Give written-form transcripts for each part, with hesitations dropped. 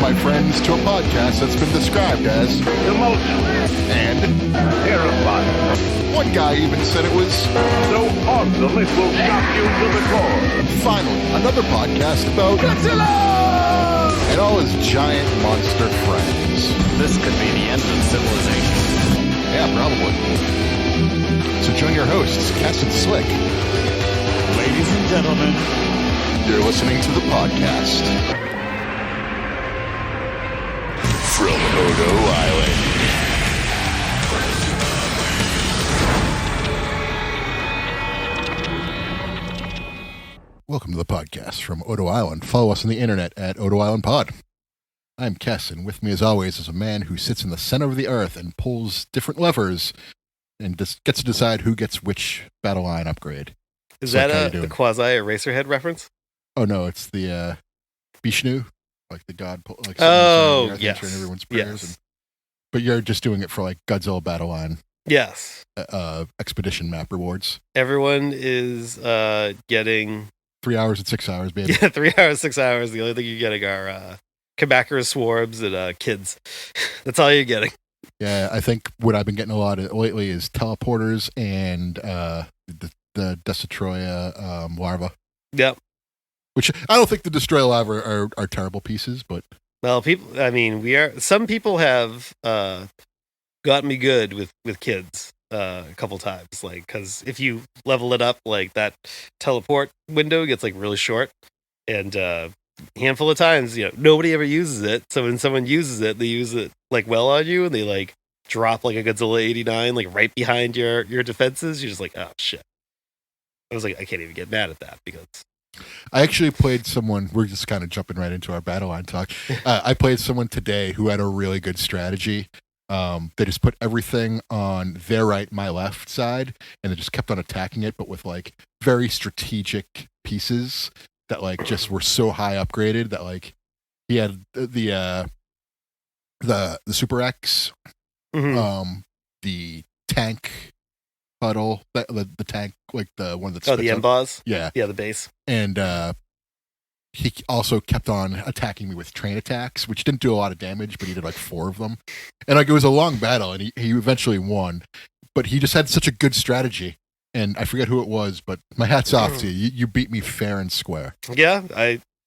my friends, to a podcast that's been described as emotional and terrifying. One guy even said it was So awesome it will shock you to the core. finally another podcast about Godzilla and all his giant monster friends. This could be the end of civilization. Yeah, probably. So join your hosts, KES and Slick. Ladies and gentlemen, You're listening to the podcast from Odo Island. Welcome to the podcast from Odo Island. Follow us on the internet at Odo Island Pod. I'm KES, and with me as always is a man who sits in the center of the earth and pulls different levers and just gets to decide who gets which battle line upgrade. Is Slick, how you that the doing? quasi Eraserhead reference? Oh no, it's the Vishnu, like the god, like Oh, answering yes. everyone's prayers. Yes. But you're just doing it for like Godzilla battle line Yes. expedition map rewards. Everyone is getting 3 hours and 6 hours, baby. 3 hours, 6 hours. The only thing you're getting are Kabakura swarms and kids. That's all you're getting. Yeah, I think what I've been getting a lot of lately is teleporters and the Destroya larva. Yep. Which I don't think the Destroya larva are terrible pieces, but Well, people. I mean, some people have gotten me good with kids a couple times. Like, because if you level it up, like that teleport window gets like really short, and handful of times, nobody ever uses it. So when someone uses it, they use it like well on you, and they like drop like a Godzilla 89 like right behind your defenses. You're just like, oh shit. I was like, I can't even get mad at that because I actually played someone. We're just kind of jumping right into our battle line talk. I played someone today who had a really good strategy. They just put everything on their right, my left side, and they just kept on attacking it, but with like very strategic pieces that like just were so high upgraded that like he had the Super X, the tank puddle, the tank, like the one that's the M-Boss. yeah, The base. and he also kept on attacking me with train attacks, which didn't do a lot of damage, but he did like 4 of them. And like it was a long battle, and he eventually won. But he just had such a good strategy, and I forget who it was, but my hat's off to you. You beat me fair and square. Yeah,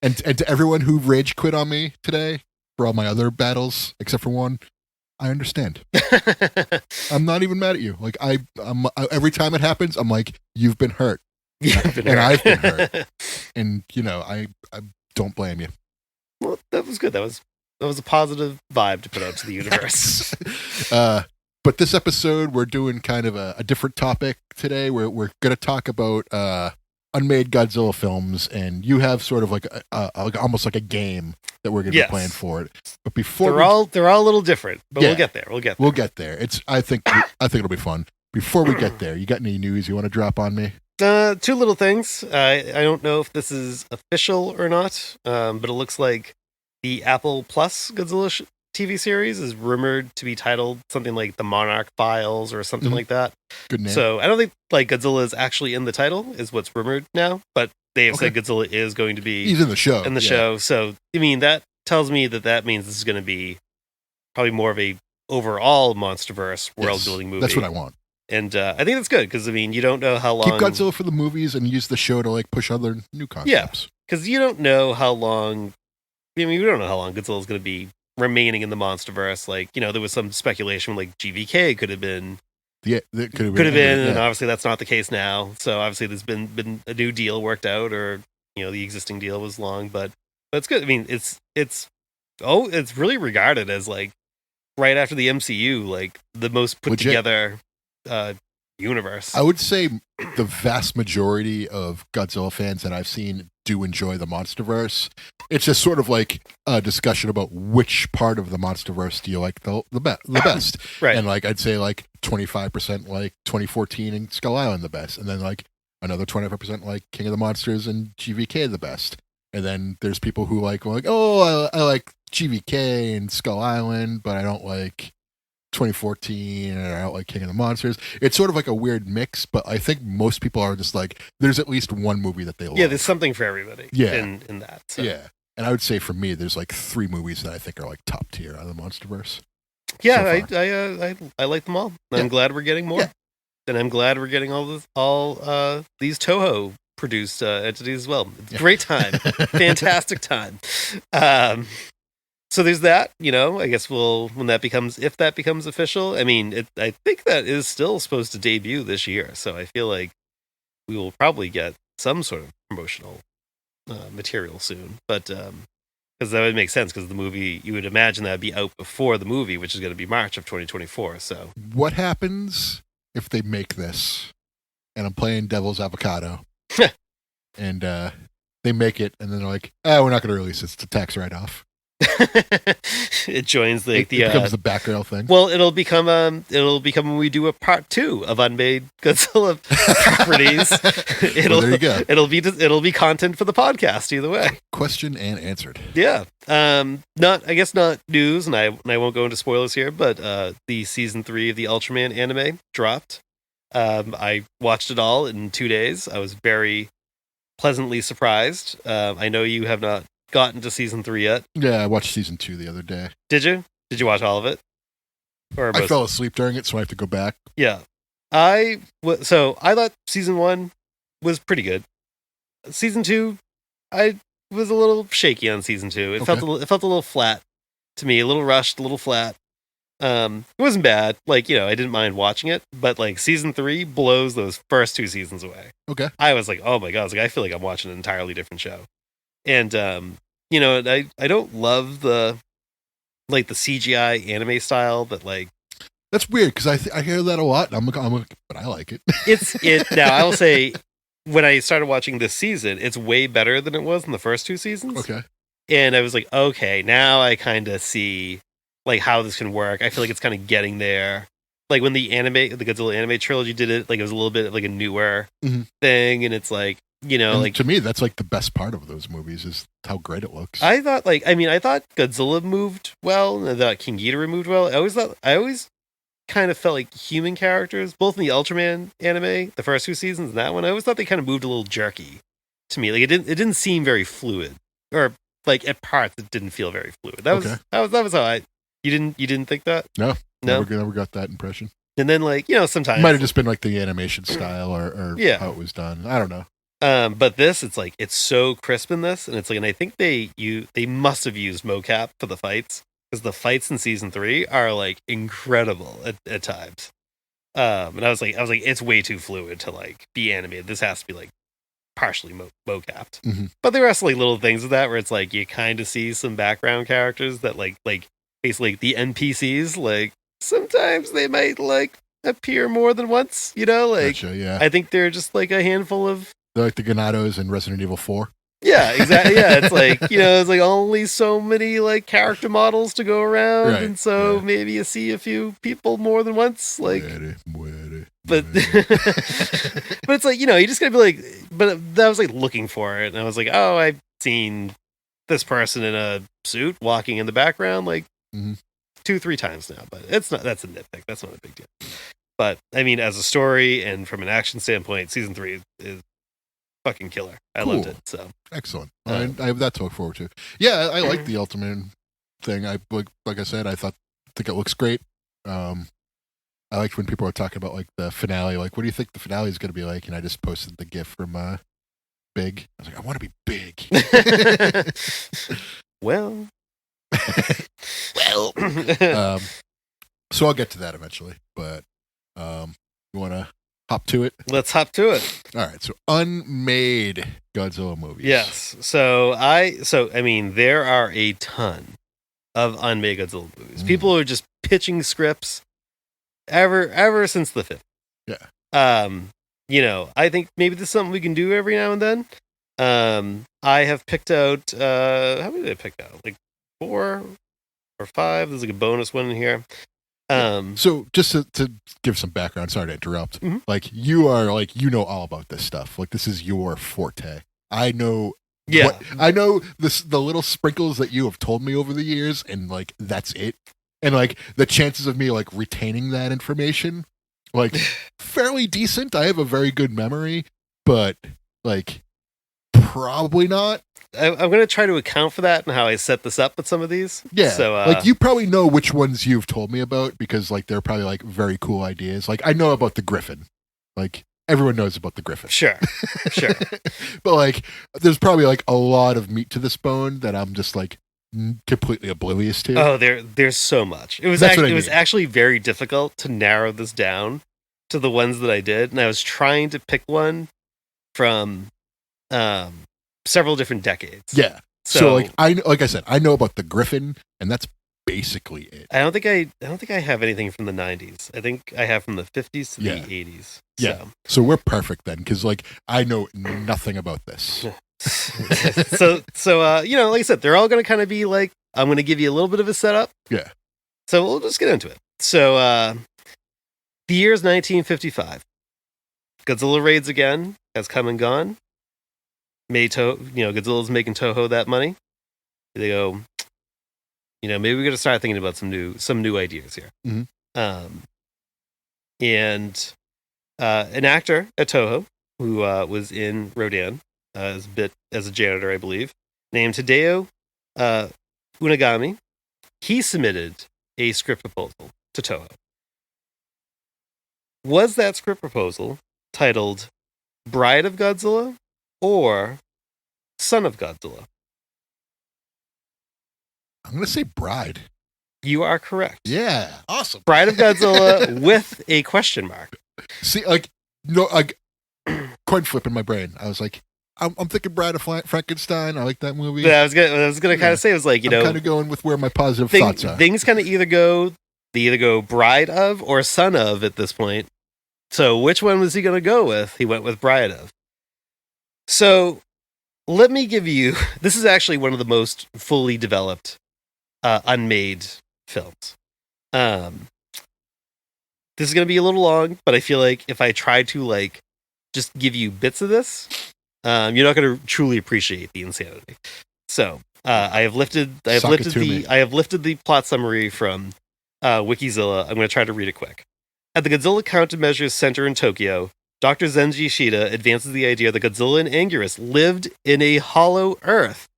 And to everyone who rage quit on me today for all my other battles except for one, I understand. I'm not even mad at you. Like I'm every time it happens, I'm like, you've been hurt. And I've been hurt. And I don't blame you. Well, that was good. That was a positive vibe to put out to the universe. But this episode, we're doing kind of a different topic today. We're going to talk about unmade Godzilla films, and you have sort of like almost like a game that we're going to be playing for it. But before they're all a little different, but we'll get there. We'll get there. I think it'll be fun. Before we get there, you got any news you want to drop on me? 2 little things. I don't know if this is official or not, but it looks like the Apple Plus Godzilla TV series is rumored to be titled something like The Monarch Files or something like that. Good name. So I don't think like Godzilla is actually in the title, is what's rumored now, but they have said Godzilla is going to be He's in the show. show. So I mean, that tells me that means this is going to be probably more of a overall MonsterVerse world building movie. That's what I want. And I think that's good because I mean, you don't know how long. Keep Godzilla for the movies and use the show to like push other new concepts. Because you don't know how long. I mean, we don't know how long Godzilla is going to be remaining in the MonsterVerse. Like, there was some speculation like GVK could have been. Yeah, that could have been, and obviously that's not the case now. So obviously there's been a new deal worked out, or the existing deal was long, but that's good. I mean, it's really regarded as like right after the MCU, like the most put together universe. I would say the vast majority of Godzilla fans that I've seen do enjoy the MonsterVerse. It's just sort of like a discussion about which part of the MonsterVerse do you like the best. Right. And like I'd say like 25% like 2014 and Skull Island the best, and then like another 25% like King of the Monsters and GVK the best. And then there's people who like I like GVK and Skull Island, but I don't like 2014 and I don't like King of the Monsters. It's sort of like a weird mix, but I think most people are just like, there's at least one movie that they love. Yeah, there's something for everybody in that. So. Yeah. And I would say for me, there's like 3 movies that I think are like top tier out of the MonsterVerse. Yeah, so I like them all. Yeah. I'm glad we're getting more. Yeah. And I'm glad we're getting all these Toho produced entities as well. It's a great time. Fantastic time. So there's that, I guess if that becomes official, I mean, I think that is still supposed to debut this year. So I feel like we will probably get some sort of promotional material soon. But because that would make sense, because the movie, you would imagine that would be out before the movie, which is going to be March of 2024. So what happens if they make this, and I'm playing devil's avocado, and they make it, and then they're like, we're not going to release it. It's a tax write-off. It joins It becomes the backgroil thing. Well, it'll become when we do a part 2 of Unmade Godzilla properties. There you go. It'll be content for the podcast either way. Question and answered. Yeah. Not news, and I won't go into spoilers here, but the season 3 of the Ultraman anime dropped. I watched it all in 2 days. I was very pleasantly surprised. I know you have not gotten to season 3 yet. Yeah, I watched season 2 the other day. Did you? Did you watch all of it? Or I fell asleep during it, so I have to go back. Yeah. I thought season 1 was pretty good. Season 2, I was a little shaky on season 2. It felt a little flat to me, a little rushed, a little flat. It wasn't bad. I didn't mind watching it, but season 3 blows those first 2 seasons away. Okay. I was like, oh my god, I feel like I'm watching an entirely different show. And I don't love the CGI anime style, but that's weird because I hear that a lot. But I like it. Now I will say, when I started watching this season, it's way better than it was in the first 2 seasons. Okay. And I was like, okay, now I kind of see how this can work. I feel like it's kind of getting there. When the Godzilla anime trilogy did it, it was a little bit a newer thing, and it's to me, that's the best part of those movies is how great it looks. I thought Godzilla moved well, and I thought King Ghidorah moved well. I always kind of felt like human characters, both in the Ultraman anime, the first 2 seasons, and that one. I always thought they kind of moved a little jerky to me. It didn't seem very fluid, or at parts it didn't feel very fluid. That was how you didn't think that? No. Never got that impression. And then sometimes it might have just been the animation style or how it was done. I don't know. But this, it's so crisp in this, and and I think they must have used mocap for the fights, because the fights in season 3 are incredible at times. And I was like, it's way too fluid to be animated. This has to be partially mocapped. Mm-hmm. But there are also little things with that where it's you kind of see some background characters that basically the NPCs sometimes they might appear more than once. Gotcha, yeah. I think they're just a handful of. They're like the Ganados in Resident Evil 4. Yeah, exactly. Yeah, it's it's only so many character models to go around, right, and so maybe you see a few people more than once. But but it's you just gotta be but that was looking for it, and I was oh, I've seen this person in a suit walking in the background 2-3 times now, but that's a nitpick. That's not a big deal. But I mean, as a story and from an action standpoint, season 3 is fucking killer. I loved it. So excellent. I have that to look forward to. Yeah, I like the Ultraman thing. I like I said, I think it looks great. I liked when people were talking about the finale. What do you think the finale is going to be like? And I just posted the GIF from Big. I was I want to be big. Well. So I'll get to that eventually. But you want to hop to it? Let's hop to it. All right. So Unmade Godzilla movies. Yes. So I mean, there are a ton of Unmade Godzilla movies. People are just pitching scripts ever since the 50s. Yeah. I think maybe this is something we can do every now and then. I have picked out how many did I pick out? 4 or 5. There's a bonus one in here. So just to give some background, sorry to interrupt. Mm-hmm. You are all about this stuff. This is your forte. I know. Yeah. I know the little sprinkles that you have told me over the years, and that's it. And the chances of me retaining that information, fairly decent. I have a very good memory, but probably not. I'm going to try to account for that and how I set this up with some of these. Yeah. So, like you probably know which ones you've told me about because like they're probably like very cool ideas. Like I know about the Griffin. Like everyone knows about the Griffin. Sure. But like there's probably like a lot of meat to this bone that I'm just like completely oblivious to. Oh, there's so much. It was actually very difficult to narrow this down to the ones that I did, and I was trying to pick one from several different decades. Yeah. So like I said, I know about the Griffin, and that's basically it. I don't think I have anything from the 90s. I think I have from the 50s to the 80s. Yeah. So we're perfect then, because like I know nothing about this. so like I said, they're all going to kind of be like, I'm going to give you a little bit of a setup. Yeah. So we'll just get into it. So the year is 1955. Godzilla raids again has come and gone. Godzilla's making Toho that money. They go, maybe we got to start thinking about some new ideas here. Mm-hmm. And an actor at Toho who was in Rodan as a janitor, I believe, named Hideo Unagami. He submitted a script proposal to Toho. Was that script proposal titled Bride of Godzilla or Son of Godzilla? I'm going to say Bride. You are correct. Yeah. Awesome. Bride of Godzilla with a question mark. See, coin flip in my brain. I was like, I'm thinking Bride of Frankenstein. I like that movie. Yeah, I was gonna kind of say, it was like, I'm kind of going with where my positive thoughts are. Things kind of either go Bride of or Son of at this point. So which one was he going to go with? He went with Bride of. So let me give you, this is actually one of the most fully developed unmade films. This is going to be a little long, but I feel like if I try to just give you bits of this, you're not going to truly appreciate the insanity. So I have lifted the plot summary from Wikizilla. I'm going to try to read it quick. At the Godzilla Countermeasures Center in Tokyo, Dr. Zenji Shida advances the idea that Godzilla and Anguirus lived in a hollow earth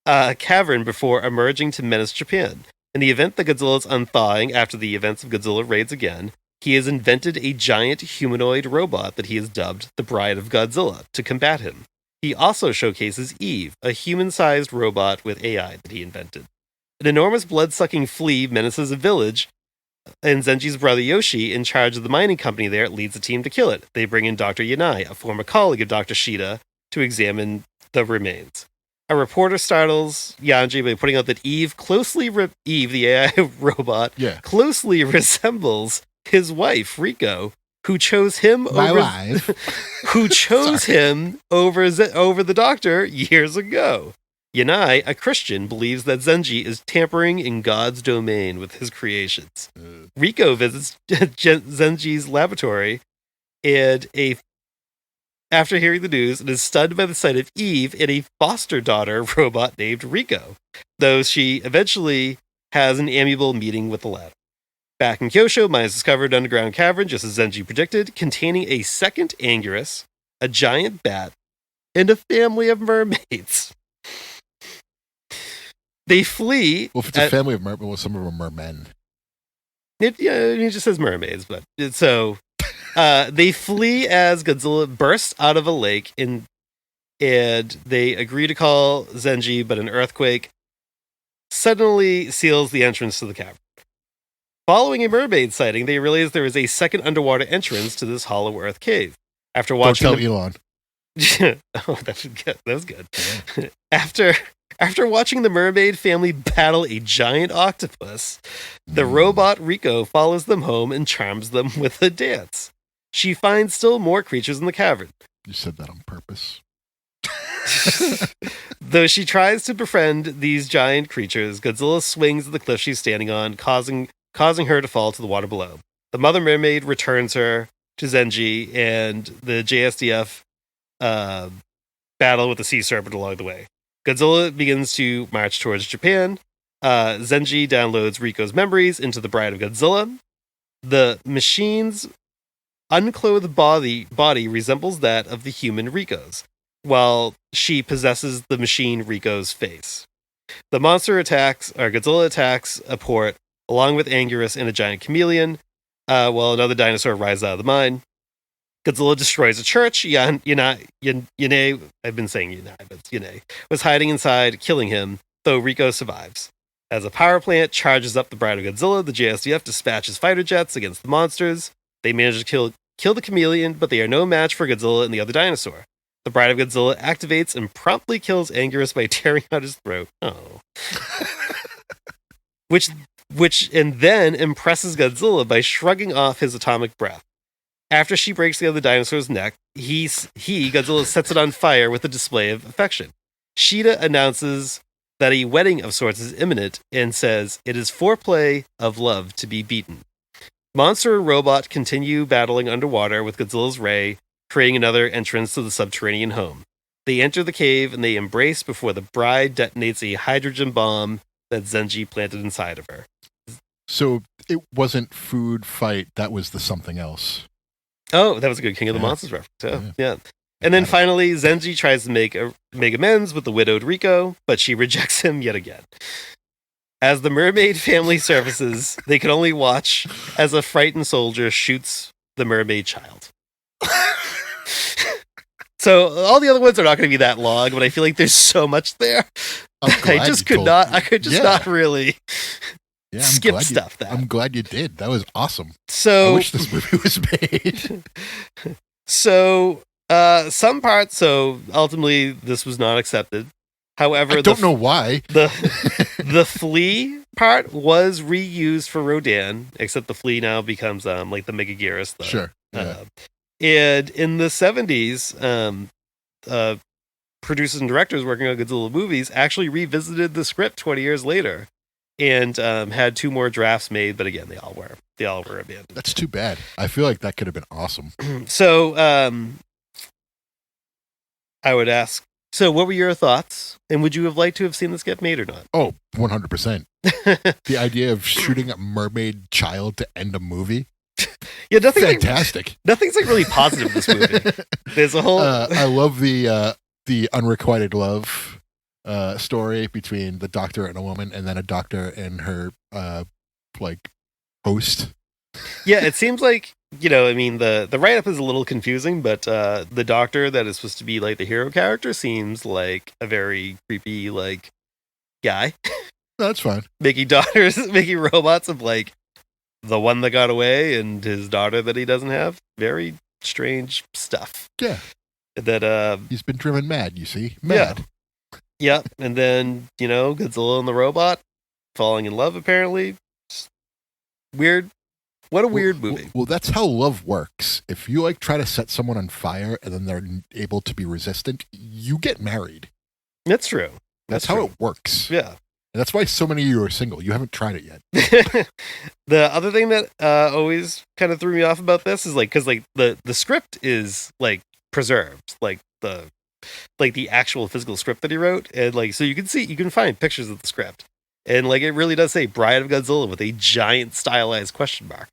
cavern before emerging to menace Japan. In the event that Godzilla is unthawing after the events of Godzilla raids again, he has invented a giant humanoid robot that he has dubbed the Bride of Godzilla to combat him. He also showcases Eve, a human-sized robot with AI that he invented. An enormous blood-sucking flea menaces a village, and Zenji's brother Yoshi, in charge of the mining company there, leads the team to kill it. They bring in Dr. Yanai, a former colleague of Dr. Shida, to examine the remains. A reporter startles Yanji by pointing out that Eve, the AI robot, closely resembles his wife, Riko, who chose him over the doctor years ago. Yanai, a Christian, believes that Zenji is tampering in God's domain with his creations. Riko visits Zenji's laboratory after hearing the news and is stunned by the sight of Eve and a foster daughter robot named Riko, though she eventually has an amiable meeting with the latter. Back in Kyosho, Maya has discovered an underground cavern, just as Zenji predicted, containing a second Anguirus, a giant bat, and a family of mermaids. They flee. Well, if it's a family of mermaids, well, some of them are men. It just says mermaids, but so they flee as Godzilla bursts out of a lake, and they agree to call Zenji, but an earthquake suddenly seals the entrance to the cavern. Following a mermaid sighting, they realize there is a second underwater entrance to this hollow earth cave. After watching, don't tell Elon. Oh, that was good. Yeah. After watching the mermaid family battle a giant octopus, the robot Riko follows them home and charms them with a dance. She finds still more creatures in the cavern. You said that on purpose. Though she tries to befriend these giant creatures, Godzilla swings at the cliff she's standing on, causing her to fall to the water below. The mother mermaid returns her to Zenji, and the JSDF battle with the sea serpent along the way. Godzilla begins to march towards Japan. Zenji downloads Riko's memories into the Bride of Godzilla. The machine's unclothed body resembles that of the human Riko's. while she possesses the machine Rico's face. The monster attacks, or Godzilla attacks a port along with Anguirus and a giant chameleon, while another dinosaur rises out of the mine. Godzilla destroys a church. Yane, I've been saying Yane, but it's Yane, was hiding inside, killing him, though Rico survives. As a power plant charges up the Bride of Godzilla, the JSDF dispatches fighter jets against the monsters. They manage to kill the chameleon, but they are no match for Godzilla and the other dinosaur. The Bride of Godzilla activates and promptly kills Anguirus by tearing out his throat. Oh. Which and then impresses Godzilla by shrugging off his atomic breath. After she breaks the other dinosaur's neck, Godzilla, sets it on fire with a display of affection. Sheeta announces that a wedding of sorts is imminent and says it is foreplay of love to be beaten. Monster and robot continue battling underwater with Godzilla's ray, creating another entrance to the subterranean home. They enter the cave and they embrace before the bride detonates a hydrogen bomb that Zenji planted inside of her. So it wasn't food fight, that was the something else. Oh, that was a good King of the Monsters reference. Yeah. And then finally, Zenji tries to make amends with the widowed Rico, but she rejects him yet again. As the mermaid family surfaces, they can only watch as a frightened soldier shoots the mermaid child. So all the other ones are not going to be that long, but I feel like there's so much there. I could just not really skip stuff. I'm glad you did. That was awesome. So I wish this movie was made. So some parts. So ultimately, this was not accepted. However, I don't know why. The flea part was reused for Rodan, except the flea now becomes like the Megaguirus. Sure. Yeah. And in the 70s, producers and directors working on Godzilla movies actually revisited the script 20 years later and had 2 more drafts made. But again, they all were abandoned. That's too bad. I feel like that could have been awesome. So I would ask, so what were your thoughts? And would you have liked to have seen this get made or not? Oh, 100%. The idea of shooting a mermaid child to end a movie. Yeah, nothing's fantastic. Nothing's like really positive in this movie. There's a whole. I love the unrequited love story between the doctor and a woman, and then a doctor and her host. Yeah, it seems like I mean the write up is a little confusing, but the doctor that is supposed to be like the hero character seems like a very creepy guy. That's fine. making robots of the one that got away and his daughter that he doesn't have. Very strange stuff. Yeah. That he's been driven mad, you see. Mad. Yeah. And then, Godzilla and the robot falling in love apparently. Just weird. What a weird movie. Well, that's how love works. If you try to set someone on fire and then they're able to be resistant, you get married. That's true. That's how it works. Yeah. And that's why so many of you are single. You haven't tried it yet. The other thing that always kind of threw me off about this is because the script is preserved, the actual physical script that he wrote, and so you can find pictures of the script, and it really does say Bride of Godzilla with a giant stylized question mark.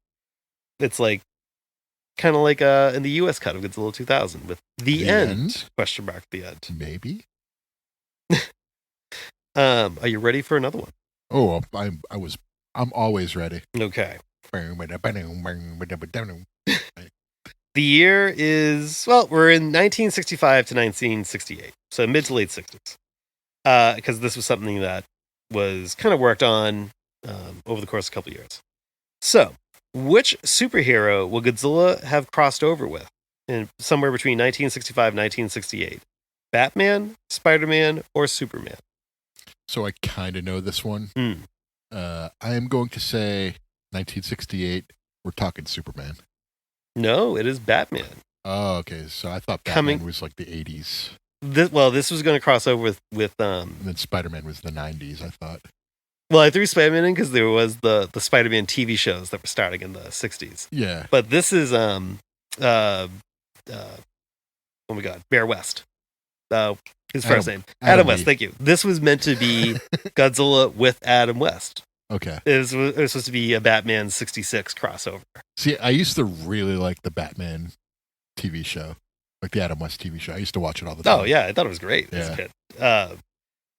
It's kind of in the US cut of Godzilla 2000 with the end question mark at the end. Maybe. Are you ready for another one? Oh, I'm always ready. Okay. The year is, we're in 1965 to 1968, so mid to late 60s. Because this was something that was kind of worked on over the course of a couple of years. So, which superhero will Godzilla have crossed over with in somewhere between 1965 and 1968? Batman, Spider-Man, or Superman? So I kind of know this one. Mm. I am going to say 1968. We're talking Superman. No, it is Batman. Oh, okay. So I thought Batman was the 80s. This was going to cross over with And then Spider-Man was the 90s, I thought. Well, I threw Spider-Man in because there was the Spider-Man TV shows that were starting in the 60s. Yeah. But this is oh my God, Bear West. His first name. Adam West, thank you. This was meant to be Godzilla with Adam West. Okay. It was supposed to be a Batman 66 crossover. See, I used to really like the Batman TV show. Like the Adam West TV show. I used to watch it all the time. Oh yeah, I thought it was great as a Yeah. kid.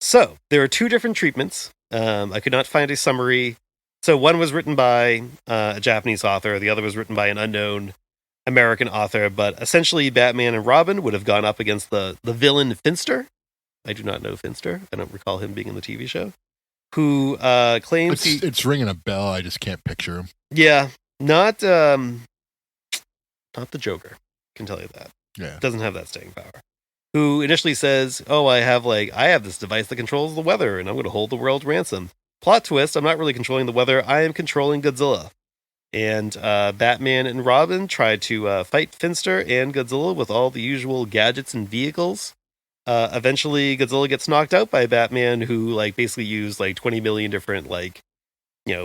So there are two different treatments. I could not find a summary. So one was written by a Japanese author. The other was written by an unknown American author. But essentially, Batman and Robin would have gone up against the villain Finster. I do not know Finster. I don't recall him being in the TV show. Who claims It's ringing a bell. I just can't picture him. Yeah, not the Joker. Can tell you that. Yeah. Doesn't have that staying power. Who initially says, "Oh, I have this device that controls the weather, and I'm going to hold the world ransom." Plot twist: I'm not really controlling the weather. I am controlling Godzilla. And Batman and Robin try to fight Finster and Godzilla with all the usual gadgets and vehicles. Eventually, Godzilla gets knocked out by Batman, who basically used 20 million different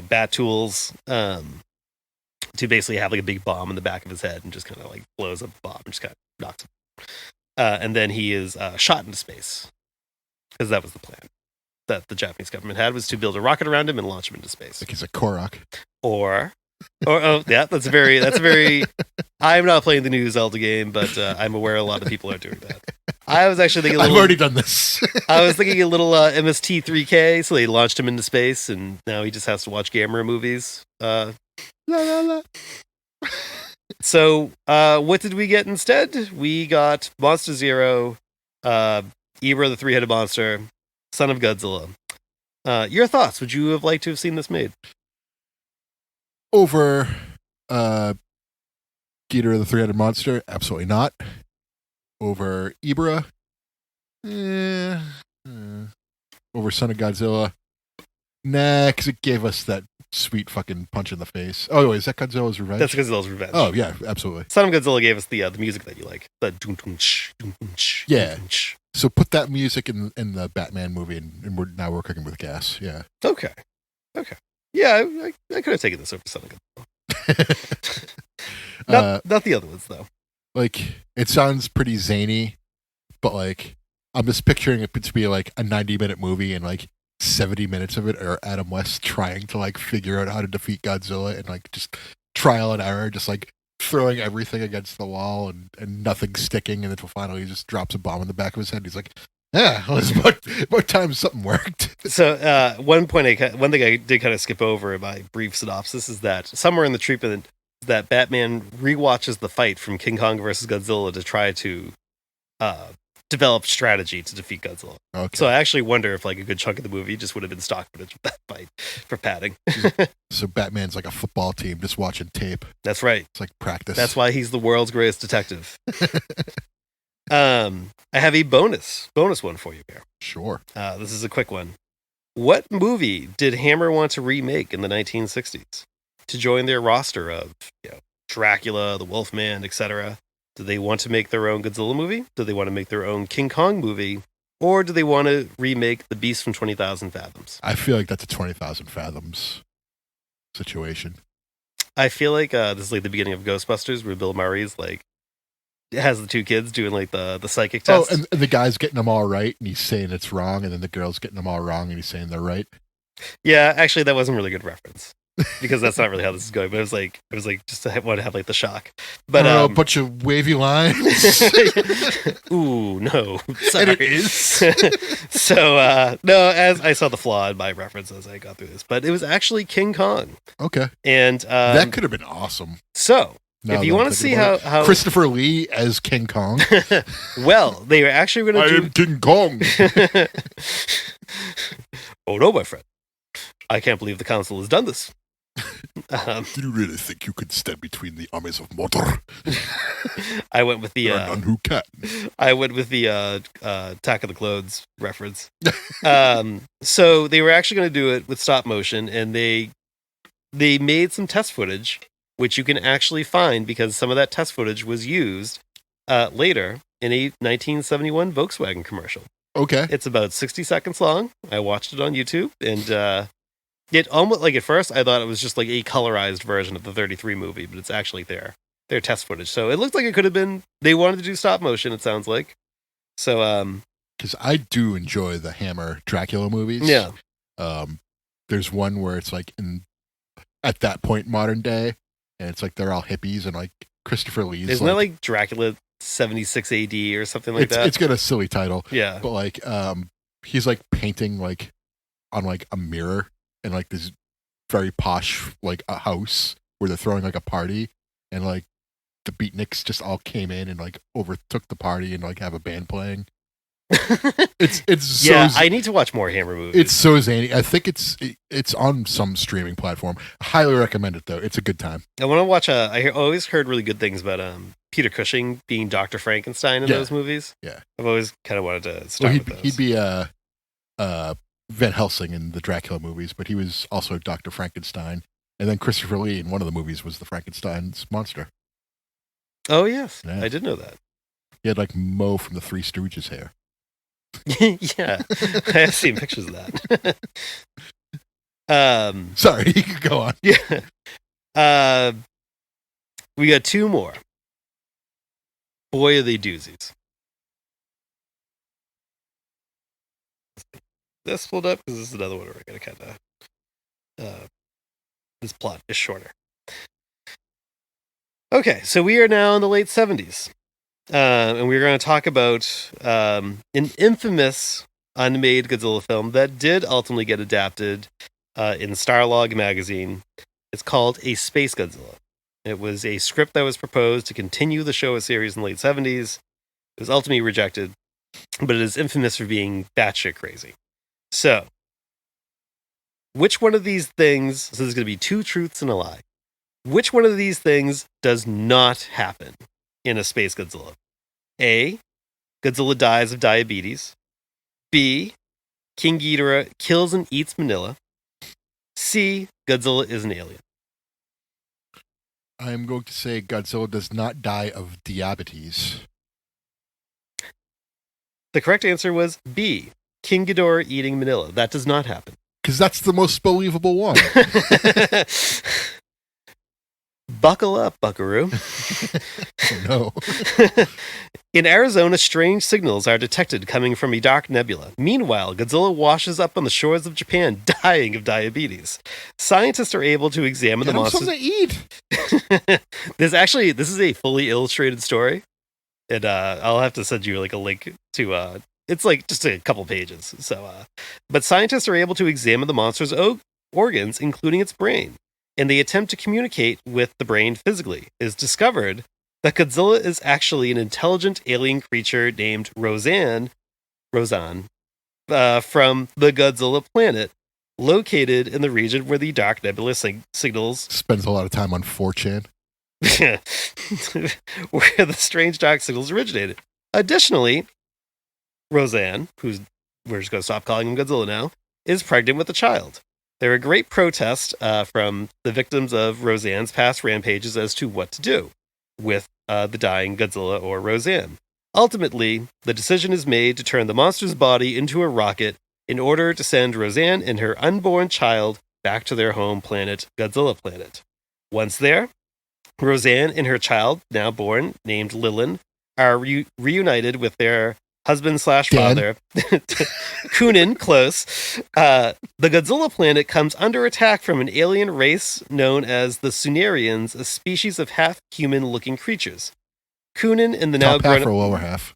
bat tools to basically have a big bomb in the back of his head and just kind of blows up the bomb and just kind of knocks him. And then he is shot into space because that was the plan that the Japanese government had, was to build a rocket around him and launch him into space. Like he's a Korok. Or yeah, that's very. I'm not playing the new Zelda game, but I'm aware a lot of people are doing that. I was actually thinking. I've already done this. I was thinking a little MST3K, so they launched him into space, and now he just has to watch Gamera movies. La, la, la. So, what did we get instead? We got Monster Zero, Ibra the Three-Headed Monster, Son of Godzilla. Your thoughts? Would you have liked to have seen this made? Over Ghidorah the Three-Headed Monster? Absolutely not. Over Ibra? Over Son of Godzilla? Nah, because it gave us that sweet fucking punch in the face. Oh, wait, is that Godzilla's Revenge? That's Godzilla's Revenge. Oh, yeah, absolutely. Son of Godzilla gave us the music that you like. The doom-doom-ch, doom-doom-ch, Yeah. doom-doom-ch. So put that music in the Batman movie, and we're cooking with gas. Yeah. Okay. Yeah, I could have taken this over Son of Godzilla. Not the other ones, though. It sounds pretty zany, but I'm just picturing it to be a 90-minute movie, and 70 minutes of it are Adam West trying to figure out how to defeat Godzilla, and just trial and error, just throwing everything against the wall and nothing sticking, and then finally he just drops a bomb in the back of his head. He's like, yeah, well, it's about time something worked. So one thing I did kind of skip over in my brief synopsis is that somewhere in the treatment that Batman rewatches the fight from King Kong versus Godzilla to try to develop strategy to defeat Godzilla. Okay. So I actually wonder if a good chunk of the movie just would have been stock footage of that fight for padding. So Batman's like a football team just watching tape. That's right. It's like practice. That's why he's the world's greatest detective. I have a bonus one for you here. Sure. This is a quick one. What movie did Hammer want to remake in the 1960s to join their roster of Dracula, the Wolfman, etc.? Do they want to make their own Godzilla movie? Do they want to make their own King Kong movie? Or do they want to remake The Beast from 20,000 Fathoms? I feel like that's a 20,000 Fathoms situation. I feel like this is the beginning of Ghostbusters, where Bill Murray's has the two kids doing the psychic test. Oh, and the guy's getting them all right, and he's saying it's wrong, and then the girl's getting them all wrong, and he's saying they're right. Yeah, actually, that wasn't a really good reference, because that's not really how this is going. But it was just I want to have the shock. But a bunch of wavy lines. Ooh, no, sorry. And it is. So no, as I saw the flaw in my reference as I got through this, but it was actually King Kong. Okay, and that could have been awesome. So. Now if you want to see how Christopher Lee as King Kong, well, they were actually going to I am King Kong. Oh no, my friend! I can't believe the council has done this. Do you really think you could stand between the armies of Mordor? I went with the none who can. I went with the Attack of the Clones reference. So they were actually going to do it with stop motion, and they made some test footage, which you can actually find because some of that test footage was used later in a 1971 Volkswagen commercial. Okay. It's about 60 seconds long. I watched it on YouTube, and it almost at first I thought it was just a colorized version of the 33 movie, but it's actually their test footage. So it looked like it could have been, they wanted to do stop motion, it sounds like. So because I do enjoy the Hammer Dracula movies. Yeah. There's one where it's at that point modern day, and it's they're all hippies, and Christopher Lee's isn't that Dracula 76 AD or something like that. It's got a silly title. Yeah. But like he's like painting like on like a mirror in like this very posh like a house where they're throwing like a party, and like the beatniks just all came in and like overtook the party and like have a band playing. It's so Yeah, I need to watch more Hammer movies. it's so zany. I think it's on some streaming platform. I highly recommend it though. It's a good time. I want to watch always heard really good things about Peter Cushing being Dr. Frankenstein in Yeah. those movies. Yeah. I've always kind of wanted to Well, start with those. he'd be Van Helsing in the Dracula movies, but he was also Dr. Frankenstein. And then Christopher Lee in one of the movies was the Frankenstein's monster. Oh yes, Yeah. I did know that. He had like Moe from the Three Stooges hair. Yeah, I have seen pictures of that. Sorry, you could go on. Yeah. We got two more. Boy, are they doozies. This pulled up because this is another one where we're going to kind of. This plot is shorter. Okay, so we are now in the late 70s. And we're going to talk about an infamous unmade Godzilla film that did ultimately get adapted in Starlog magazine. It's called A Space Godzilla. It was a script that was proposed to continue the Showa series in the late 70s. It was ultimately rejected, but it is infamous for being batshit crazy. So, which one of these things, so there's going to be two truths and a lie. Which one of these things does not happen in A Space Godzilla? A, Godzilla dies of diabetes. B, King Ghidorah kills and eats Manila. C, Godzilla is an alien. I'm going to say Godzilla does not die of diabetes. The correct answer was B, King Ghidorah eating Manila. That does not happen. Because that's the most believable one. Buckle up, buckaroo. Oh, no. In Arizona, strange signals are detected coming from a dark nebula. Meanwhile, Godzilla washes up on the shores of Japan, dying of diabetes. Scientists are able to examine the Get him monster. something to eat. This is a fully illustrated story, and I'll have to send you like a link to. It's like just a couple pages. So, but scientists are able to examine the monster's organs, including its brain, and they attempt to communicate with the brain physically. It is discovered that Godzilla is actually an intelligent alien creature named Roseanne, from the Godzilla planet, located in the region where the Dark Nebula signals Spends a lot of time on 4chan. where the strange dark signals originated. Additionally, Roseanne, who's we're just going to stop calling him Godzilla now, is pregnant with a child. There are great protests from the victims of Roseanne's past rampages as to what to do with the dying Godzilla or Roseanne. Ultimately, the decision is made to turn the monster's body into a rocket in order to send Roseanne and her unborn child back to their home planet, Godzilla Planet. Once there, Roseanne and her child, now born, named Lilin, are reunited with their husband/father, Kunin, close. The Godzilla planet comes under attack from an alien race known as the Sunarians, a species of half-human-looking creatures. Kunin and the now Top half grown or lower half?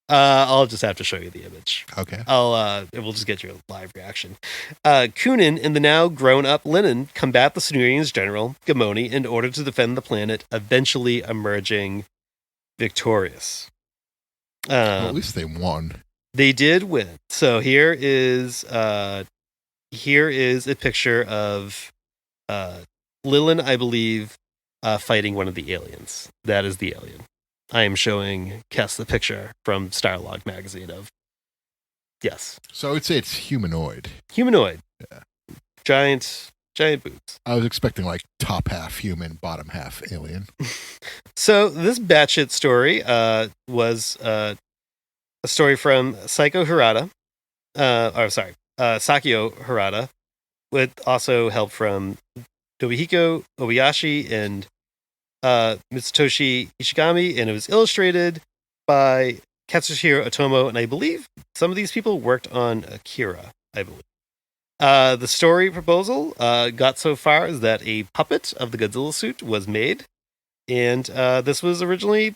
I'll just have to show you the image. Okay. We'll just get your live reaction. Kunin and the now grown-up Lennon combat the Sunarians' general, Gamoni, in order to defend the planet, eventually emerging victorious. Well, at least they won. They did win. So here is a picture of Lilin, I believe, fighting one of the aliens. That is the alien. I am showing Kess the picture from Starlog magazine of. Yes. So I would say it's humanoid. Humanoid. Yeah. Giant boobs. I was expecting like top half human, bottom half alien. So this batshit story was a story from Sakio Harada, with also help from Nobuhiko Obayashi and Mitsutoshi Ishigami, and it was illustrated by Katsuhiro Otomo, and I believe some of these people worked on Akira, I believe. The story proposal got so far as that a puppet of the Godzilla suit was made, and this was originally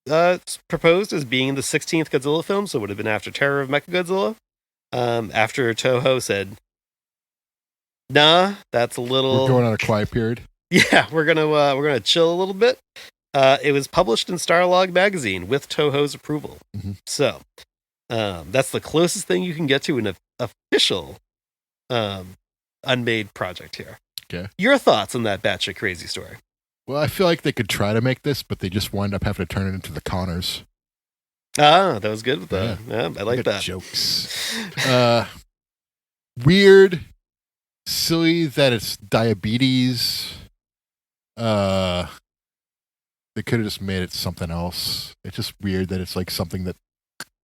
proposed as being the 16th Godzilla film, so it would have been after Terror of Mechagodzilla. After Toho said, "Nah, that's a little." We're going on a quiet period. Yeah, we're gonna chill a little bit. It was published in Starlog magazine with Toho's approval. Mm-hmm. So that's the closest thing you can get to an official Unmade project here. Okay. Your thoughts on that batshit crazy story? Well, I feel like they could try to make this, but they just wind up having to turn it into the Connors. Ah, that was good with that. Yeah, I like Good that. Jokes. Weird, silly that it's diabetes. They could have just made it something else. It's just weird that it's like something that,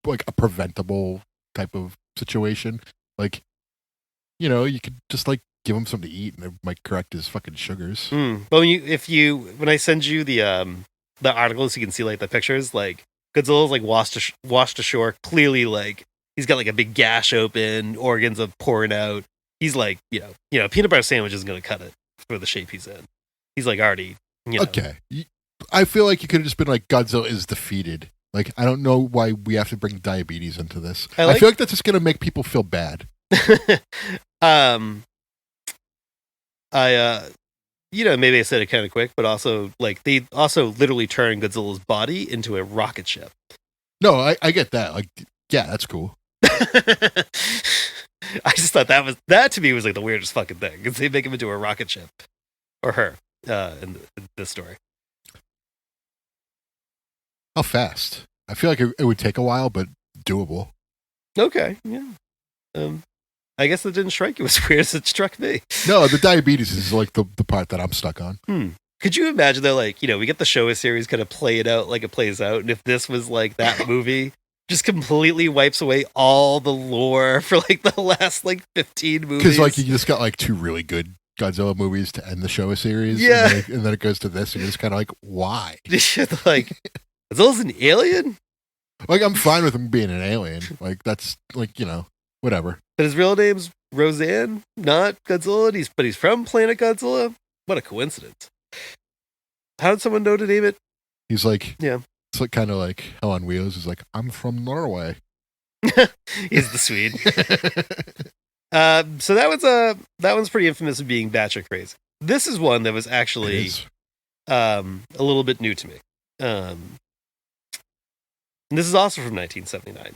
like a preventable type of situation. Like, you could just like give him something to eat and it might correct his fucking sugars. But when I send you the articles, you can see like the pictures. Like Godzilla's like washed ashore. Clearly, like he's got like a big gash open, organs are pouring out. He's like, peanut butter sandwich isn't gonna cut it for the shape he's in. He's like already, Okay. I feel like you could have just been like, Godzilla is defeated. Like, I don't know why we have to bring diabetes into this. I feel like that's just gonna make people feel bad. Maybe I said it kind of quick, but also like they also literally turned Godzilla's body into a rocket ship. No, I get that. Like, yeah, that's cool. I just thought that to me was like the weirdest fucking thing because they make him into a rocket ship, or her, in this story. How fast? I feel like it would take a while, but doable. Okay, yeah. I guess it didn't strike you as weird as it struck me. No, the diabetes is like the part that I'm stuck on. Could you imagine though, like, we get the Showa series kind of play it out like it plays out, and if this was like that movie, just completely wipes away all the lore for like the last like 15 movies. Because like you just got like 2 really good Godzilla movies to end the Showa series. Yeah. And then it goes to this, and you're just kind of like, why? Like, Godzilla's an alien? Like, I'm fine with him being an alien. Like, that's like, whatever. But his real name's Roseanne, not Godzilla, but he's from Planet Godzilla? What a coincidence. How did someone know to name it? He's like, yeah. It's like kind of like Hell on Wheels. He's like, I'm from Norway. He's the Swede. So that one's pretty infamous of being batshit crazy. This is one that was actually a little bit new to me. And this is also from 1979.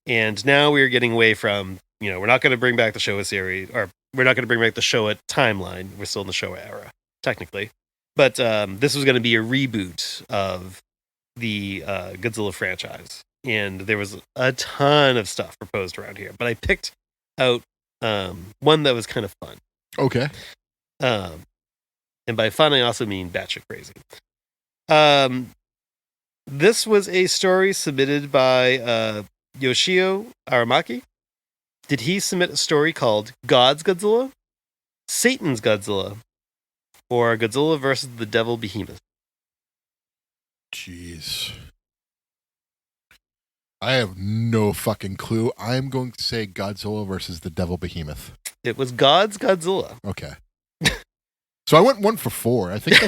And now we're getting away from, we're not going to bring back the Showa series, or we're not going to bring back the Showa timeline. We're still in the Showa era, technically. But this was going to be a reboot of the Godzilla franchise. And there was a ton of stuff proposed around here. But I picked out one that was kind of fun. Okay. And by fun, I also mean batshit crazy. This was a story submitted by Yoshio Aramaki. Did he submit a story called God's Godzilla, Satan's Godzilla, or Godzilla versus the Devil Behemoth? Jeez. I have no fucking clue. I'm going to say Godzilla versus the Devil Behemoth. It was God's Godzilla. Okay. So I went 1 for 4. I think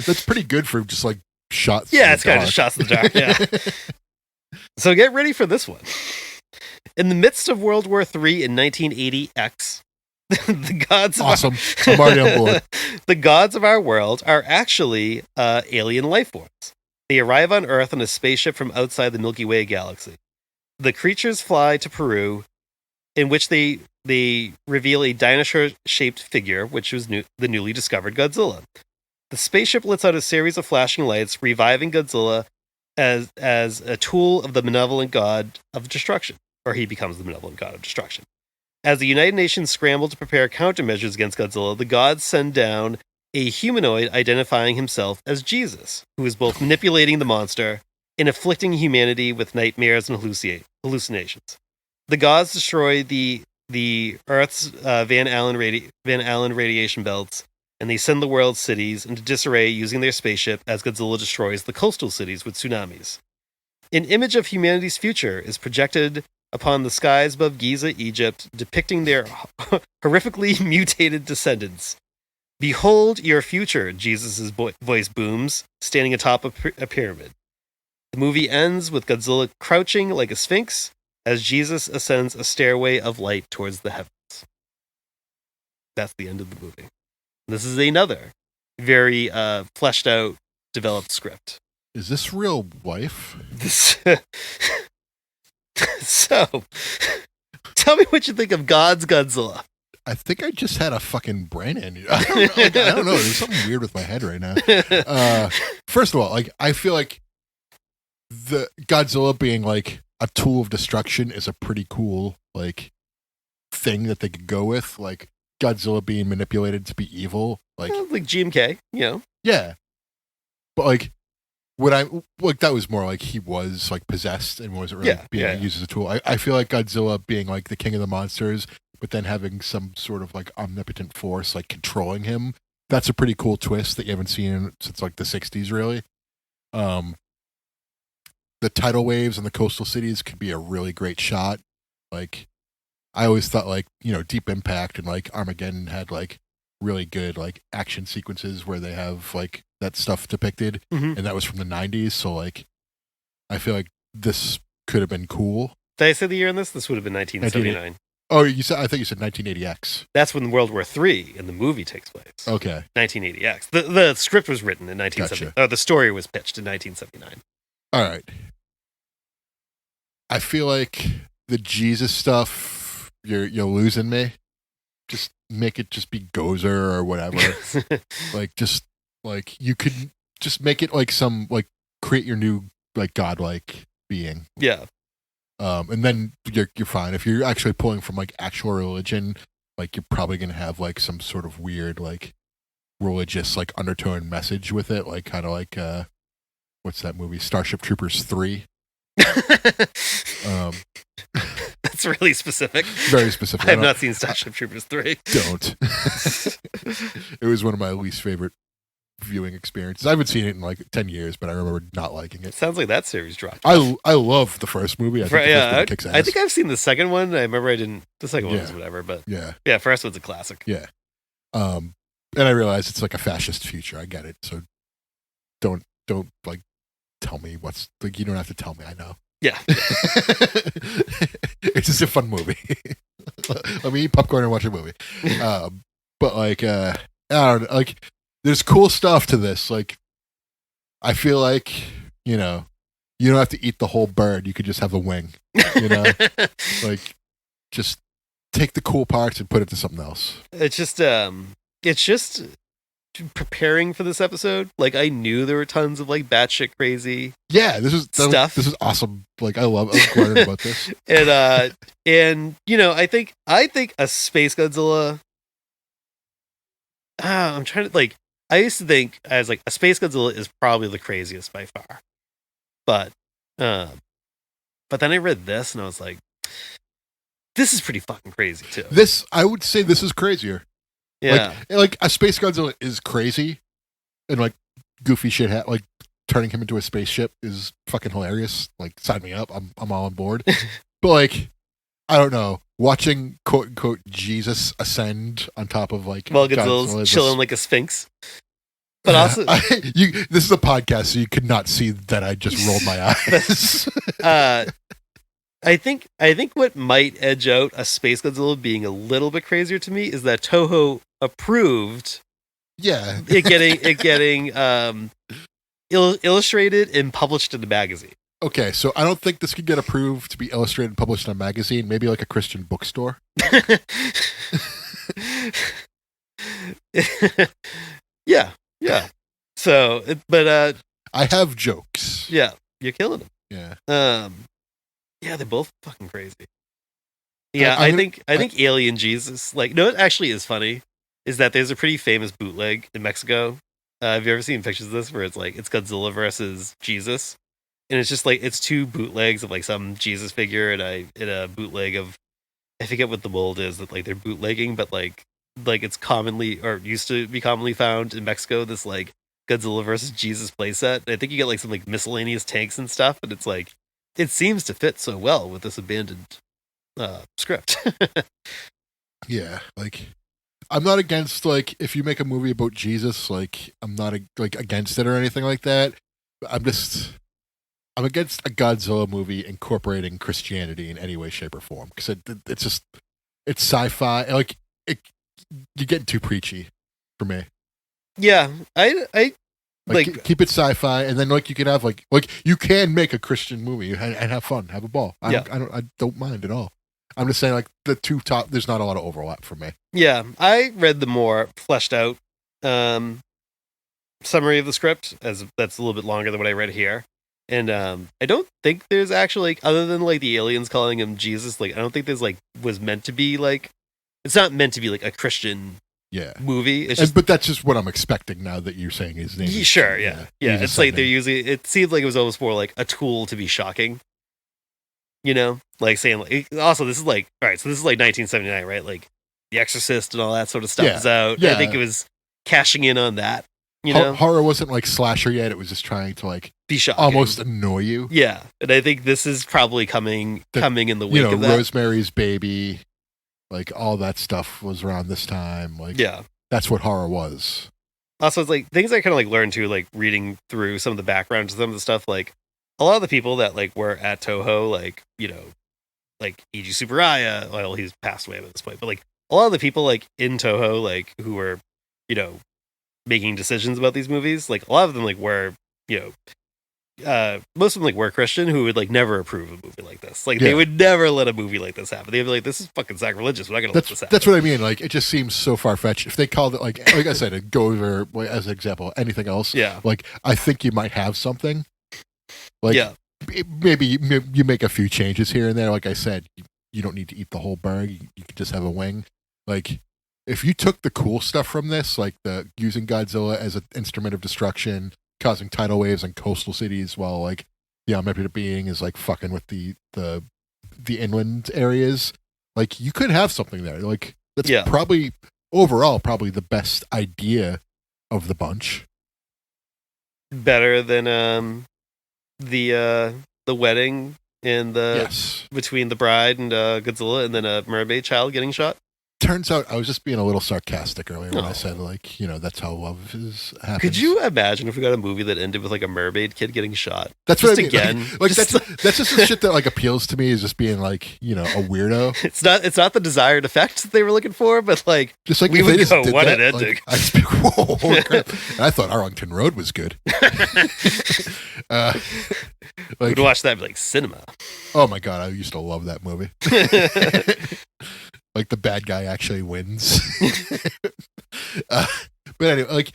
that's pretty good for just like shots. Yeah, it's kind of just shots in the dark. Yeah. So get ready for this one. In the midst of World War III in 1980X, the gods of awesome. I'm already on board. The gods of our world are actually alien life forms. They arrive on Earth in a spaceship from outside the Milky Way galaxy. The creatures fly to Peru, in which they reveal a dinosaur-shaped figure, which was the newly discovered Godzilla. The spaceship lets out a series of flashing lights, reviving Godzilla as a tool of the benevolent god of destruction, or he becomes the benevolent god of destruction. As the United Nations scramble to prepare countermeasures against Godzilla, the gods send down a humanoid identifying himself as Jesus, who is both manipulating the monster and afflicting humanity with nightmares and hallucinations. The gods destroy the Earth's Van Allen radiation belts, and they send the world's cities into disarray using their spaceship as Godzilla destroys the coastal cities with tsunamis. An image of humanity's future is projected upon the skies above Giza, Egypt, depicting their horrifically mutated descendants. Behold your future, Jesus' voice booms, standing atop a pyramid. The movie ends with Godzilla crouching like a sphinx as Jesus ascends a stairway of light towards the heavens. That's the end of the movie. This is another very fleshed out, developed script. Is this real life? So, tell me what you think of God's Godzilla. I think I just had a fucking brain aneurysm. I don't know. There's something weird with my head right now. First of all, like I feel like the Godzilla being like a tool of destruction is a pretty cool like thing that they could go with. Like Godzilla being manipulated to be evil. Like GMK, you know. Yeah. But like what I like that was more like he was like possessed and wasn't really being used as a tool. I feel like Godzilla being like the king of the monsters, but then having some sort of like omnipotent force like controlling him. That's a pretty cool twist that you haven't seen since like the 60s really. The tidal waves in the coastal cities could be a really great shot. Like I always thought like, you know, Deep Impact and like Armageddon had like really good like action sequences where they have like that stuff depicted, and that was from the 90s, so like I feel like this could have been cool. Did I say the year in this? This would have been 1979. Oh, I think you said 1980X. That's when World War III in the movie takes place. Okay. 1980X. The script was written in 1970. Gotcha. The story was pitched in 1979. All right. I feel like the Jesus stuff, you're losing me. Just make it just be Gozer or whatever. Like just like you could just make it like some like create your new like godlike being. Yeah. And then you're fine. If you're actually pulling from like actual religion, like you're probably gonna have like some sort of weird like religious like undertone message with it, like kind of like what's that movie? Starship Troopers 3. That's really specific. Very specific. I have not seen Starship Troopers 3. Don't. It was one of my least favorite viewing experiences. I haven't seen it in like 10 years, but I remember not liking it. Sounds like that series dropped. I love the first movie. I think the first movie kicks ass. I think I've seen the second one. I remember I didn't. The second one was whatever, but yeah, first one's a classic. Yeah. And I realize it's like a fascist future. I get it. So don't like tell me what's like. You don't have to tell me. I know. Yeah. It's just a fun movie. Let me eat popcorn and watch a movie. But like, I don't know, like, there's cool stuff to this. Like, I feel like, you know, you don't have to eat the whole bird. You could just have a wing, you know, like just take the cool parts and put it to something else. It's just preparing for this episode. Like I knew there were tons of like batshit crazy. Yeah, this is awesome. Like I was learning about this. And you know, I think a Space Godzilla. I'm trying to like. I used to think I was like a Space Godzilla is probably the craziest by far, but then I read this and I was like, this is pretty fucking crazy too. I would say this is crazier. Yeah, like a Space Godzilla is crazy, and like goofy shit. Like turning him into a spaceship is fucking hilarious. Like sign me up. I'm all on board. But like, I don't know. Watching quote unquote Jesus ascend on top of like Godzilla's chilling like a sphinx. But also, this is a podcast, so you could not see that I just rolled my eyes. I think what might edge out a Space Godzilla being a little bit crazier to me is that Toho approved. Yeah, it getting illustrated and published in the magazine. Okay, so I don't think this could get approved to be illustrated and published in a magazine. Maybe like a Christian bookstore. Yeah. So, but I have jokes. Yeah, you're killing them. Yeah. Yeah, they're both fucking crazy. Yeah, I think Alien Jesus. Like, no, it actually is funny. Is that there's a pretty famous bootleg in Mexico? Have you ever seen pictures of this where it's like it's Godzilla versus Jesus? And it's just like it's two bootlegs of like some Jesus figure and a bootleg of I forget what the mold is that like they're bootlegging, but like it's commonly or used to be commonly found in Mexico. This like Godzilla versus Jesus playset. I think you get like some like miscellaneous tanks and stuff, and it's like it seems to fit so well with this abandoned script. Yeah, like I'm not against like if you make a movie about Jesus, like I'm not like against it or anything like that. I'm just I'm against a Godzilla movie incorporating Christianity in any way, shape, or form because it's sci-fi. Like you're getting too preachy for me. Yeah, I like keep it sci-fi, and then like you can have like you can make a Christian movie and have fun, have a ball. I don't mind at all. I'm just saying like the two top. There's not a lot of overlap for me. Yeah, I read the more fleshed out summary of the script, as that's a little bit longer than what I read here. And I don't think there's actually, like, other than like the aliens calling him Jesus, like I don't think there's like was meant to be like, it's not meant to be like a Christian movie. It's just, but that's just what I'm expecting now that you're saying his name. Sure, yeah. It's like they're using. It seemed like it was almost more like a tool to be shocking. You know, like saying like, also this is like, all right, so this is like 1979, right? Like The Exorcist and all that sort of stuff is out. Yeah. I think it was cashing in on that. You know, horror wasn't like slasher yet. It was just trying to like be shocking, almost annoy you. Yeah, and I think this is probably coming in the wake of that. Rosemary's Baby, like all that stuff was around this time. Like, that's what horror was. Also, it's like things I kind of like learned too, like reading through some of the background to some of the stuff. Like a lot of the people that like were at Toho, like like Eiji Tsuburaya. Well, he's passed away at this point, but like a lot of the people like in Toho, like who were making decisions about these movies, like a lot of them like were most of them like were Christian, who would like never approve a movie like this. Like they would never let a movie like this happen. They'd be like, this is fucking sacrilegious, we're not gonna let this happen. That's what I mean. Like it just seems so far-fetched. If they called it like I said, it goes or as an example, anything else, like I think you might have something like maybe you make a few changes here and there. Like I said, you don't need to eat the whole bird, you can just have a wing. Like if you took the cool stuff from this, like the using Godzilla as an instrument of destruction, causing tidal waves in coastal cities, while like the omnipotent being is like fucking with the inland areas, like you could have something there. Like that's probably overall probably the best idea of the bunch. Better than the wedding and the between the bride and Godzilla, and then a mermaid child getting shot. Turns out I was just being a little sarcastic earlier when I said like that's how love is happening. Could you imagine if we got a movie that ended with like a mermaid kid getting shot? That's just what I mean. Again. Like that's just the shit that like appeals to me, is just being like a weirdo. It's not the desired effect that they were looking for, but like just like we would go what an ending. Like, I'd be, whoa, holy crap! And I thought Arlington Road was good. We'd watch that like cinema. Oh my god, I used to love that movie. Like the bad guy actually wins. But anyway,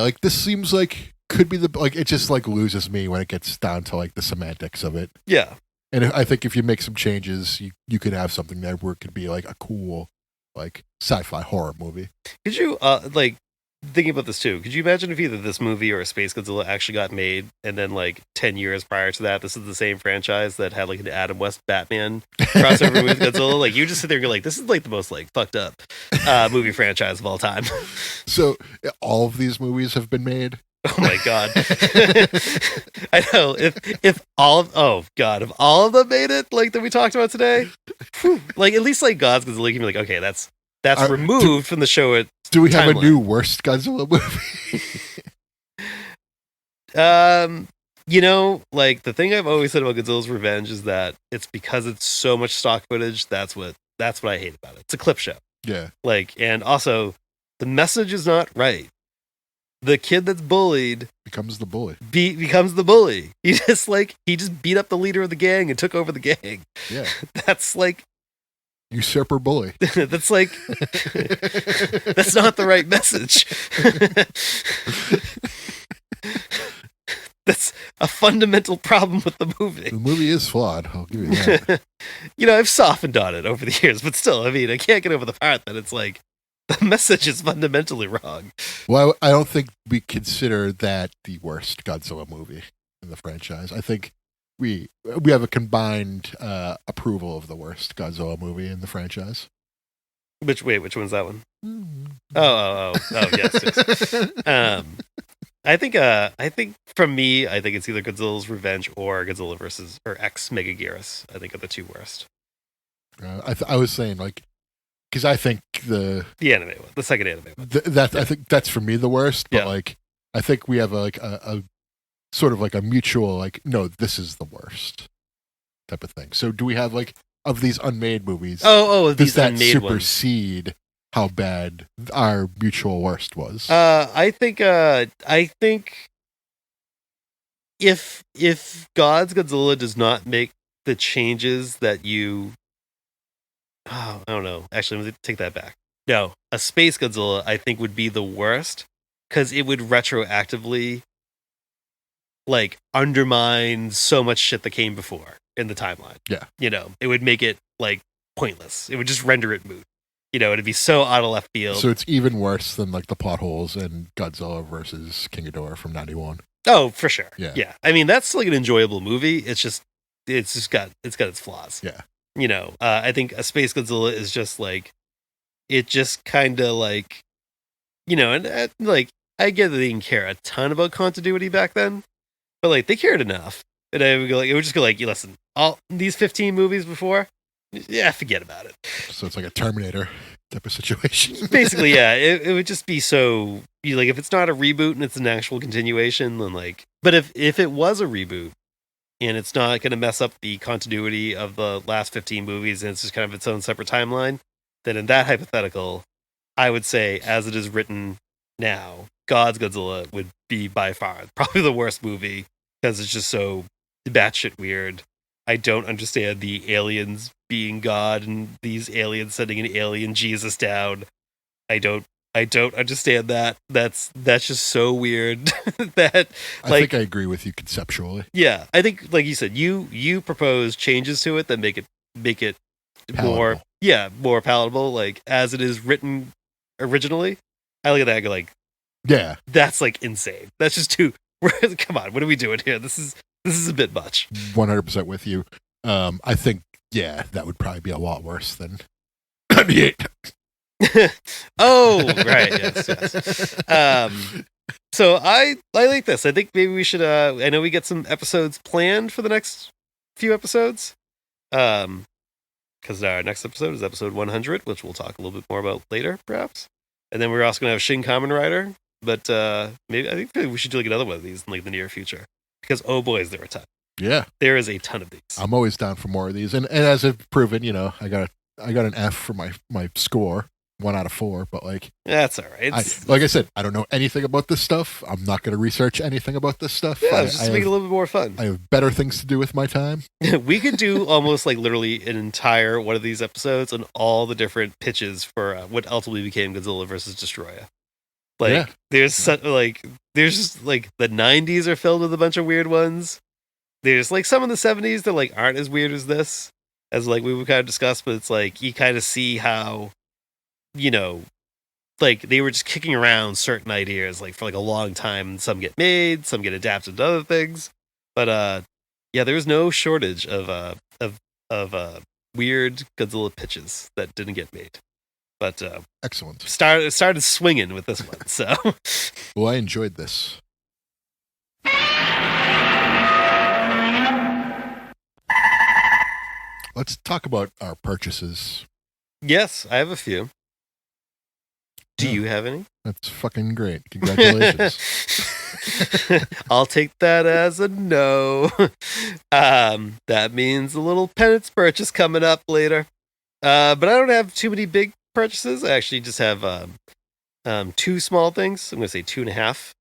like this seems like could be it just like loses me when it gets down to like the semantics of it. Yeah. And I think if you make some changes, you could have something there where it could be like a cool like sci-fi horror movie. Could you like thinking about this too, could you imagine if either this movie or a Space Godzilla actually got made, and then like 10 years prior to that, this is the same franchise that had like an Adam West Batman crossover with Godzilla? Like you just sit there and go like, this is like the most like fucked up movie franchise of all time. So all of these movies have been made. Oh my god. I know if all of them made it like that we talked about today, like at least like God's Godzilla can be like, okay, that's removed from the show. Do we have a new worst Godzilla movie? Like the thing I've always said about Godzilla's Revenge is that it's because it's so much stock footage. That's what I hate about it. It's a clip show. Yeah. Like, and also the message is not right. The kid that's bullied becomes the bully. Becomes the bully. He just beat up the leader of the gang and took over the gang. Yeah. That's like usurper bully. That's like that's not the right message. That's a fundamental problem with the movie. The movie is flawed, I'll give you that. I've softened on it over the years, but still, I mean, I can't get over the part that it's like the message is fundamentally wrong. Well, I don't think we consider that the worst Godzilla movie in the franchise. I think we have a combined approval of the worst Godzilla movie in the franchise. Which one's that one? Oh, yes. I think from me, I think it's either Godzilla's Revenge or Godzilla versus or X Megaguirus. I think are the two worst. I was saying like, because I think the anime one, the second anime one. I think that's for me the worst. But like, I think we have a sort of like a mutual, like, no, this is the worst type of thing. So do we have like, of these unmade movies, does these that unmade ones. supersede how bad our mutual worst was? I think if Godzilla does not make the changes that you, I don't know. Actually, let me take that back. No, a Space Godzilla I think would be the worst because it would retroactively like undermine so much shit that came before in the timeline. Yeah. It would make it like pointless. It would just render it moot. It'd be so out of left field. So it's even worse than like the plot holes in Godzilla versus King Ghidorah from '91. Oh, for sure. Yeah. I mean, that's like an enjoyable movie. It's got its flaws. Yeah. I think a Space Godzilla is just like, it just kind of like, and like, I get that they didn't care a ton about continuity back then, but like they cared enough. And it would just go like, listen, all these 15 movies before, yeah, forget about it. So it's like a Terminator type of situation. Basically, yeah. It would just be so, like, if it's not a reboot and it's an actual continuation, then like, but if it was a reboot and it's not going to mess up the continuity of the last 15 movies and it's just kind of its own separate timeline, then in that hypothetical, I would say, as it is written now, Godzilla would be by far probably the worst movie because it's just so batshit weird. I don't understand the aliens being God and these aliens sending an alien Jesus down. I don't understand that. That's just so weird. That I think I agree with you conceptually. Yeah, I think like you said, you propose changes to it that make it more more palatable. Like as it is written originally. I look at that and go like, yeah, that's like insane. That's just too. Come on, what are we doing here? This is a bit much. 100% with you. I think, yeah, that would probably be a lot worse than 98. Oh, right. Yes. So I like this. I think maybe we should, I know we get some episodes planned for the next few episodes. Because our next episode is episode 100, which we'll talk a little bit more about later, perhaps. And then we're also going to have Shin Kamen Rider. But I think we should do like another one of these in like the near future. Because oh boy, is there a ton. Yeah. There is a ton of these. I'm always down for more of these. And as I've proven, I got an F for my score, 1 out of 4, but like that's all right. Like I said, I don't know anything about this stuff. I'm not going to research anything about this stuff. Yeah, just to make it a little bit more fun. I have better things to do with my time. We could do almost like literally an entire one of these episodes on all the different pitches for what ultimately became Godzilla versus Destroya. Like yeah. there's just like the 90s are filled with a bunch of weird ones. There's like some in the 70s that like aren't as weird as this, as like we would kind of discuss, but it's like you kind of see how, like they were just kicking around certain ideas like for like a long time. Some get made, some get adapted to other things. But yeah, there was no shortage of weird Godzilla pitches that didn't get made. But excellent. Started swinging with this one. So well, I enjoyed this. Let's talk about our purchases. Yes, I have a few. Do you have any? That's fucking great. Congratulations. I'll take that as a no. That means a little penance purchase coming up later. But I don't have too many big purchases. I actually just have 2 small things. I'm going to say 2.5.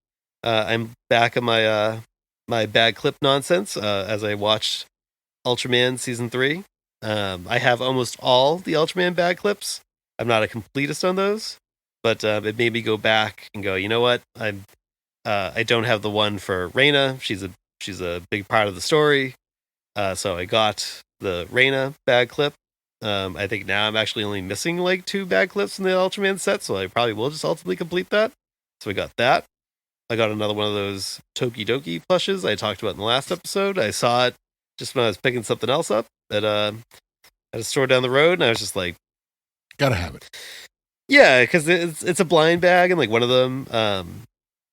I'm back on my bag clip nonsense as I watched Ultraman Season 3. I have almost all the Ultraman bag clips. I'm not a completist on those, but it made me go back and go, you know what? I don't have the one for Reina. She's a big part of the story. So I got the Reina bag clip. I think now I'm actually only missing like 2 bag clips in the Ultraman set, so I probably will just ultimately complete that. So I got that. I got another one of those Tokidoki plushes I talked about in the last episode. I saw it just when I was picking something else up at a store down the road, and I was just like, gotta have it. Yeah, because it's a blind bag, and like one of them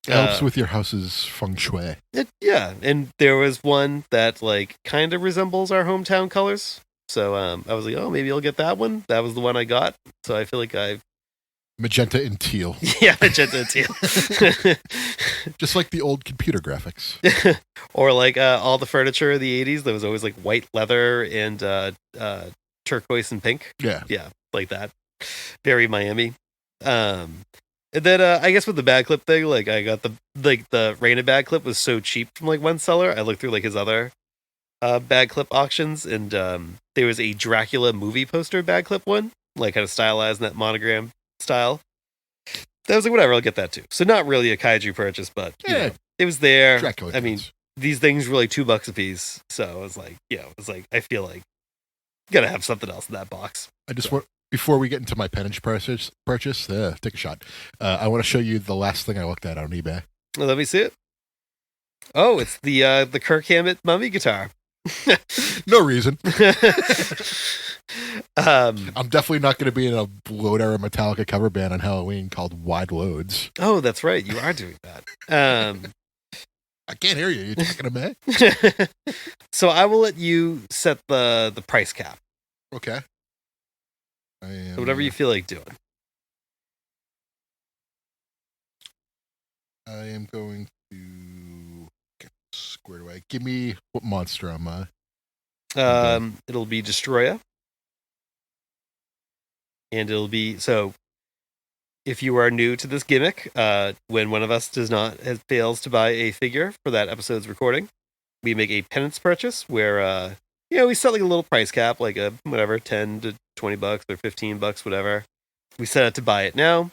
helps with your house's feng shui. Yeah, and there was one that like kind of resembles our hometown colors. So I was like, oh, maybe I'll get that one. That was the one I got. So I feel like I've Magenta and teal. Yeah, magenta and teal. Just like the old computer graphics. Or like all the furniture of the 80s, there was always like white leather and turquoise and pink. Yeah. Yeah, like that. Very Miami. And then I guess with the bag clip thing, like I got the Raina bag clip was so cheap from like one seller. I looked through like his other bag clip auctions, and there was a Dracula movie poster bag clip one, like kind of stylized in that monogram style. That was like, whatever, I'll get that too. So not really a kaiju purchase, but you know, it was there. Dracula I mean, kids. these things were like $2 a piece. So I was like, I feel like you gotta have something else in that box. I just want, before we get into my penance purchase, take a shot. I want to show you the last thing I looked at on eBay. Well, let me see it. Oh, it's the Kirk Hammett mummy guitar. No reason. Um, I'm definitely not going to be in a Load Era Metallica cover band on Halloween called Wide Loads. oh, that's right. You are doing that. I can't hear you. You're talking to me? So I will let you set the price cap. Okay. I am, So whatever you feel like doing. I am going to get squared away. Give me what monster I'm It'll be Destroya. And it'll be, so if you are new to this gimmick, when one of us fails to buy a figure for that episode's recording, we make a penance purchase where we set like a little price cap, like a whatever, $10 to $20 or $15, whatever. We set it to buy it now.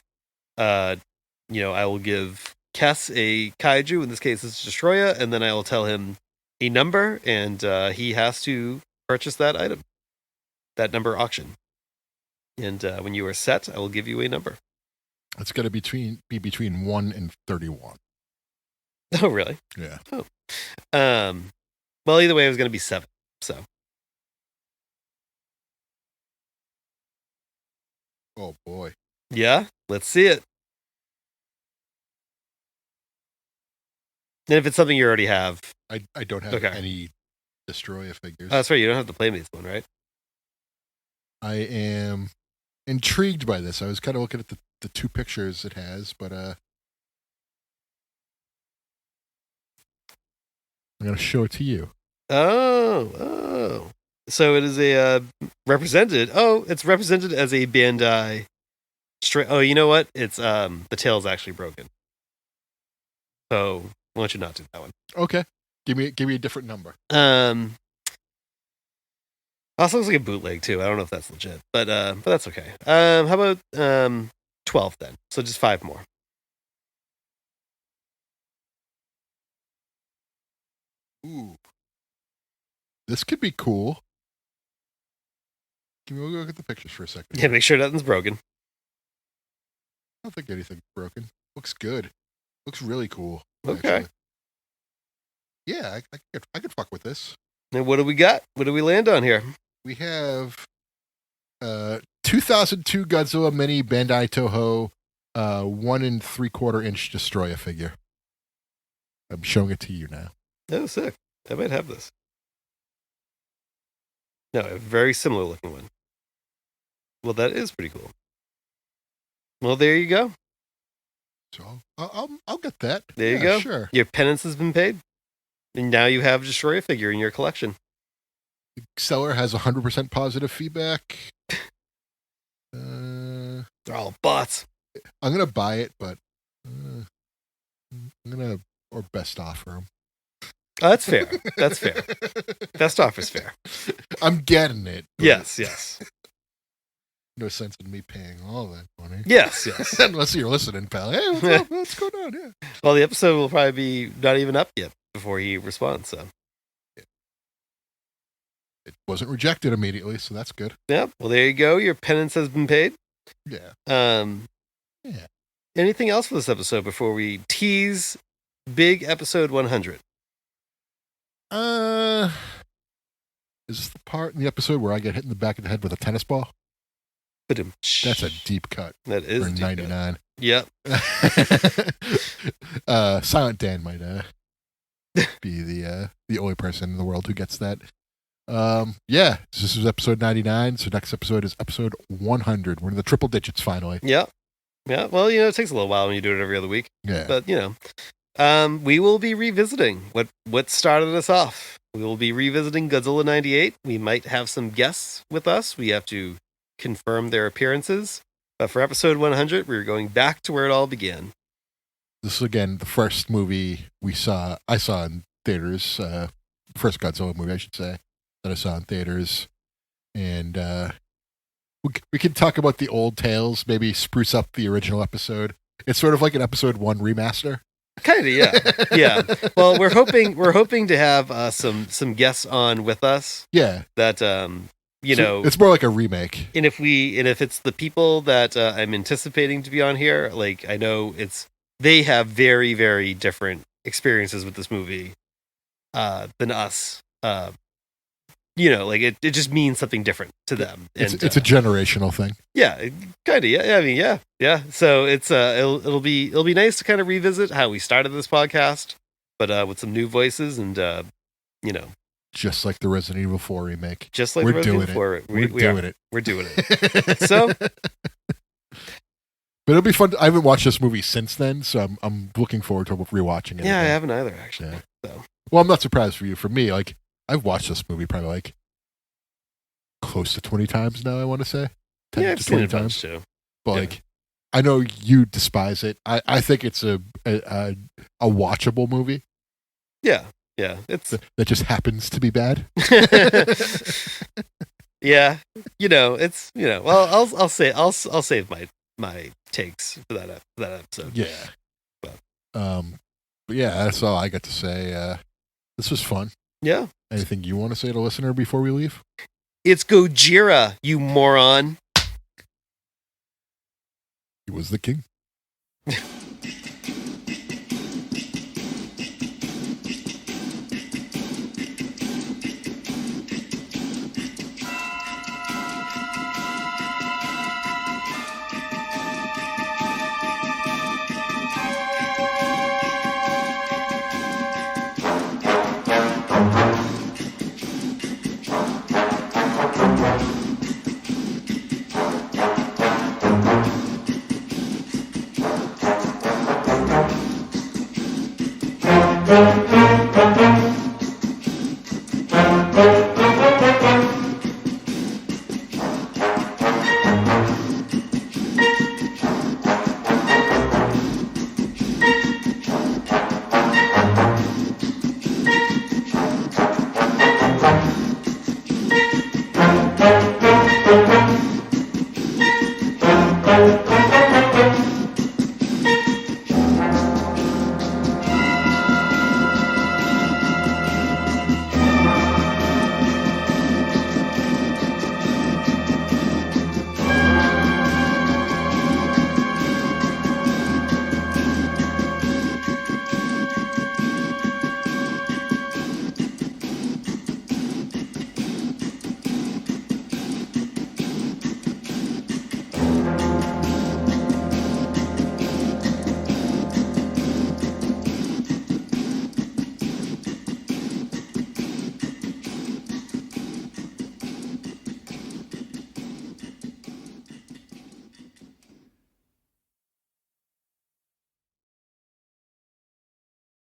I will give KES a kaiju, in this case it's Destroya, and then I will tell him a number, and he has to purchase that item, that number auction. And when you are set, I will give you a number. It's going to be between 1 and 31. Oh, really? Yeah. Oh. Well, either way, it was going to be 7. So. Oh, boy. Yeah, let's see it. And if it's something you already have. I don't have Okay. any Destroya figures. Oh, that's right. You don't have to play me this one, right? I am intrigued by this. I was kind of looking at the two pictures it has, but I'm going to show it to you. Oh. So it is a represented. Oh, it's represented as a Bandai. Oh, you know what? It's the tail's actually broken. So why don't you not do that one? Okay. Give me a different number. Also looks like a bootleg too. I don't know if that's legit, but that's okay. How about 12 then? So just 5 more. Ooh. This could be cool. Can we look at the pictures for a second? Yeah, make sure nothing's broken. I don't think anything's broken. Looks good. Looks really cool. Okay. Actually. Yeah, I could fuck with this. And what do we got? What do we land on here? We have 2002 Godzilla Mini Bandai Toho 1 3/4 inch Destroya figure. I'm showing it to you now. Oh, sick. I might have this. No, a very similar looking one. Well, that is pretty cool. Well, there you go. So I'll get that. There you go. Sure. Your penance has been paid. And now you have Destroyer figure in your collection. The seller has 100% positive feedback. I'm They're all bots. gonna buy it, but I'm gonna best offer him. Oh, that's fair. That's fair. Best offer's fair. I'm getting it. but Yes. No sense in me paying all that money. Yes. Unless you're listening, pal. Hey, what's up? What's going on? Yeah. Well, the episode will probably be not even up yet before he responds, so. It wasn't rejected immediately, so that's good. Yeah. Well, there you go. Your penance has been paid. Yeah. Yeah. Anything else for this episode before we tease big episode 100? Is this the part in the episode where I get hit in the back of the head with a tennis ball? That's a deep cut. That is for a deep 99. Yep. Silent Dan might be the only person in the world who gets that. Yeah, this is episode 99, so next episode is episode 100. We're in the triple digits finally. Yep. Yeah, well, it takes a little while when you do it every other week. Yeah. But, we will be revisiting what started us off. We will be revisiting Godzilla 98. We might have some guests with us. We have to confirm their appearances. But for episode 100, we're going back to where it all began. This is, again, the first movie I saw in theaters. First Godzilla movie, I should say, that I saw in theaters. And we can talk about the old tales, maybe spruce up the original episode. It's sort of like an episode 1 remaster. Kind of, yeah. Yeah. Well, we're hoping to have some guests on with us. Yeah. That it's more like a remake. And if it's the people that I'm anticipating to be on here, like I know they have very, very different experiences with this movie than us. Like it just means something different to them. It's a generational thing. Yeah, kind of. Yeah, I mean, yeah. So it's it'll be nice to kind of revisit how we started this podcast, but with some new voices and just like the Resident Evil 4 remake. Just like we're the Resident doing Evil 4. We're doing it. We're doing it. So, but it'll be fun. I haven't watched this movie since then, so I'm looking forward to rewatching it. Yeah, again. I haven't either actually. Yeah. So. Well, I'm not surprised for you. For me, like I've watched this movie probably like close to 20 times now. I want to say 10 I've to seen 20 it a bunch times. too. But Yeah. like, I know you despise it. I think it's a watchable movie. Yeah. It's that just happens to be bad. yeah. It's Well, I'll save my takes for that episode. Yeah. But yeah, that's all I got to say. This was fun. Yeah. Anything you want to say to listener before we leave? It's Gojira, you moron. He was the king.